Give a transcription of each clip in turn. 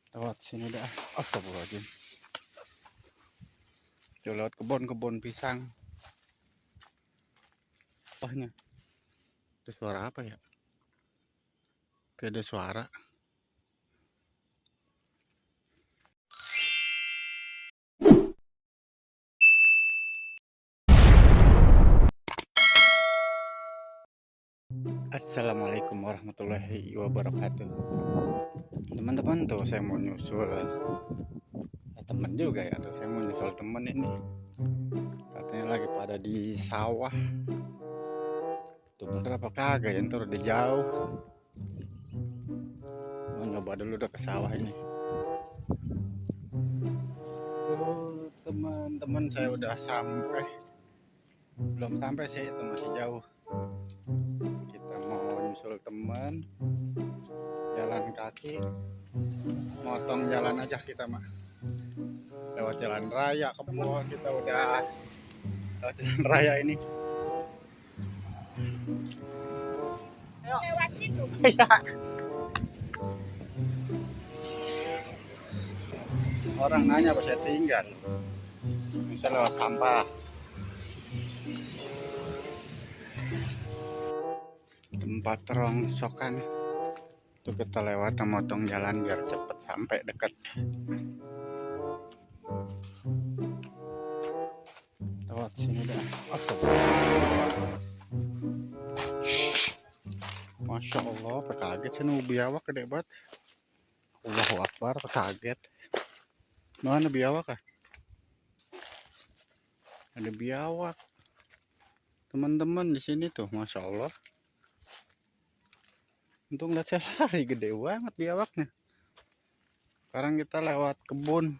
Lewat sini dah. Astagfirullahaladzim. Tuh, lewat kebun pisang. Apanya? Ada suara apa ya? Kayak ada suara. Assalamualaikum warahmatullahi wabarakatuh. Teman-teman, tuh saya mau nyusul temen juga ya, tuh saya mau nyusul temen ini. Katanya lagi pada di sawah. Tuh bener apa kagak ya, ntar udah jauh. Mau nyoba dulu udah ke sawah ini. Tuh teman-teman, saya udah sampai. Belum sampai sih, itu masih jauh. Kita mau nyusul teman, jalan kaki, motong jalan aja kita mah. Lewat jalan raya ke bawah, kita udah lewat jalan raya ini. Lewat situ. Ya. Orang nanya apa saya tinggal. Bisa lewat sampah. Tempat rongsokan. Itu kita lewat motong jalan biar cepet sampai dekat. Lewat sini dah. Astagfirullah. Masya Allah, kaget sih nu biawak gede banget. Allahu Akbar, kaget. Mana biawak ah? Ada biawak. Teman-teman di sini tuh, Masya Allah. Untung lihat saya lari, gede banget biawaknya. Sekarang kita lewat kebun.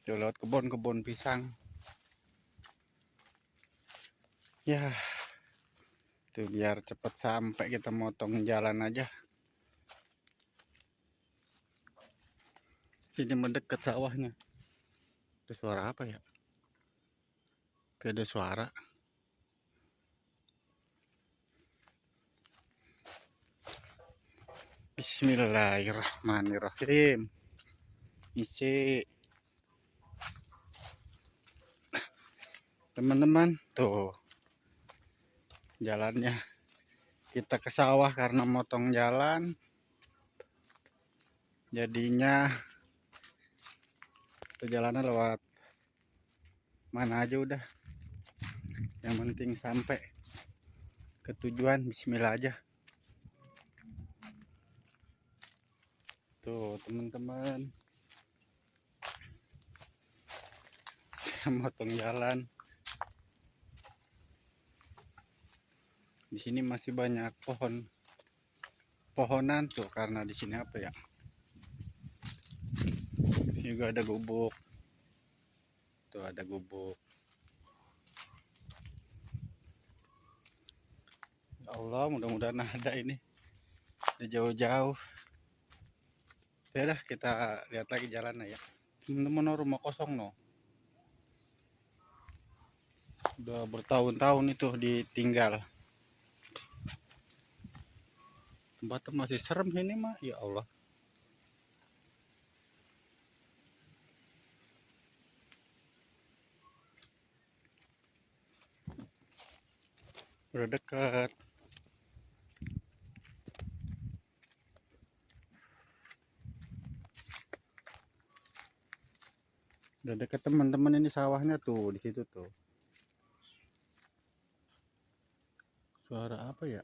Tuh, lewat kebun pisang. Ya, tuh biar cepet sampai kita motong jalan aja. Sini mendekat sawahnya. Ada suara apa ya? Kayak ada suara. Bismillahirrahmanirrahim. Isi. Teman-teman, tuh jalannya. Kita ke sawah karena motong jalan. Jadinya perjalanan lewat mana aja udah. Yang penting sampai ke tujuan, bismillah aja. Tuh teman-teman, saya motong jalan. Di sini masih banyak pohonan tuh, karena di sini apa ya? Juga ada gubuk. Tuh ada gubuk. Ya Allah, mudah-mudahan ada ini. Udah jauh-jauh. Ya dah, kita lihat lagi jalan ya. Teman-teman, rumah kosong no. Udah bertahun-tahun itu ditinggal. Tempatnya masih serem ini mah, ya Allah. Udah dekat. Udah dekat teman-teman, ini sawahnya tuh di situ tuh. Suara apa ya?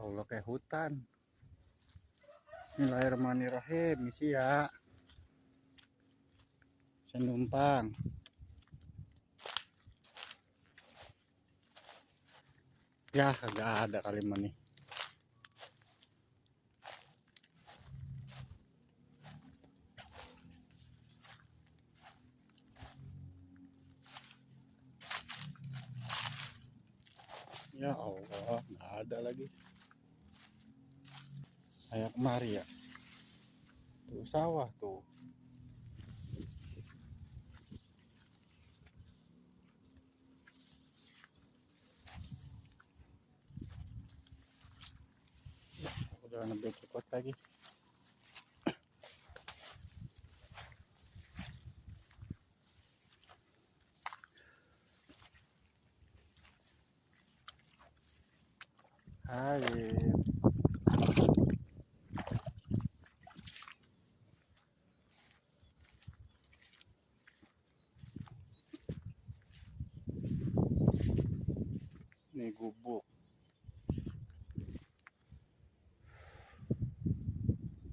Allah, kayak hutan. Bismillahirrahmanirrahim. Misi ya. Saya numpang. Ya, kagak ada kalimat nih. Ya Allah, nggak ada lagi. Kayak kemari ya. Tuh sawah tuh. Udah lebih cepat lagi. Air. Nih gubuk.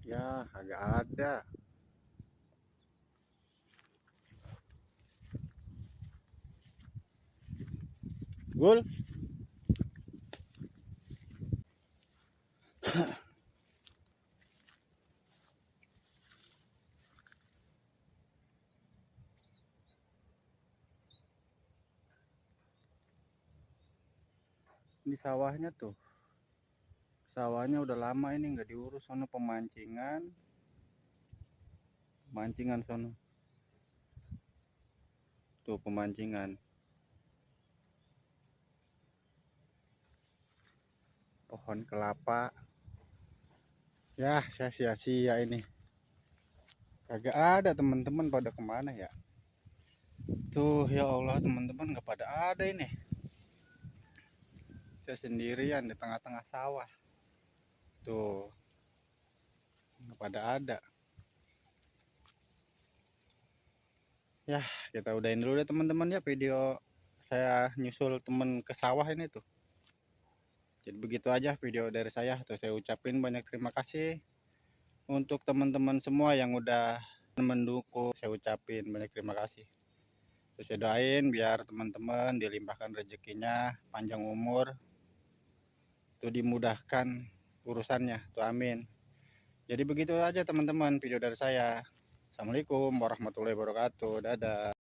Ya, agak ada. Gul. Ini sawahnya tuh. Sawahnya udah lama ini nggak diurus, sono pemancingan. Pemancingan sono. Tuh pemancingan. Pohon kelapa. Ya, saya sia-sia ini. Kagak ada teman-teman, pada kemana ya? Tuh ya Allah, teman-teman nggak pada ada ini. Saya sendirian di tengah-tengah sawah. Tuh nggak pada ada. Ya, kita udahin dulu deh teman-teman ya video saya nyusul temen ke sawah ini tuh. Jadi begitu aja video dari saya. Tuh saya ucapin banyak terima kasih untuk teman-teman semua yang udah mendukung. Saya ucapin banyak terima kasih. Terus saya doain biar teman-teman dilimpahkan rezekinya, panjang umur, tuh dimudahkan urusannya, tuh amin. Jadi begitu aja teman-teman video dari saya. Assalamualaikum warahmatullahi wabarakatuh. Dadah.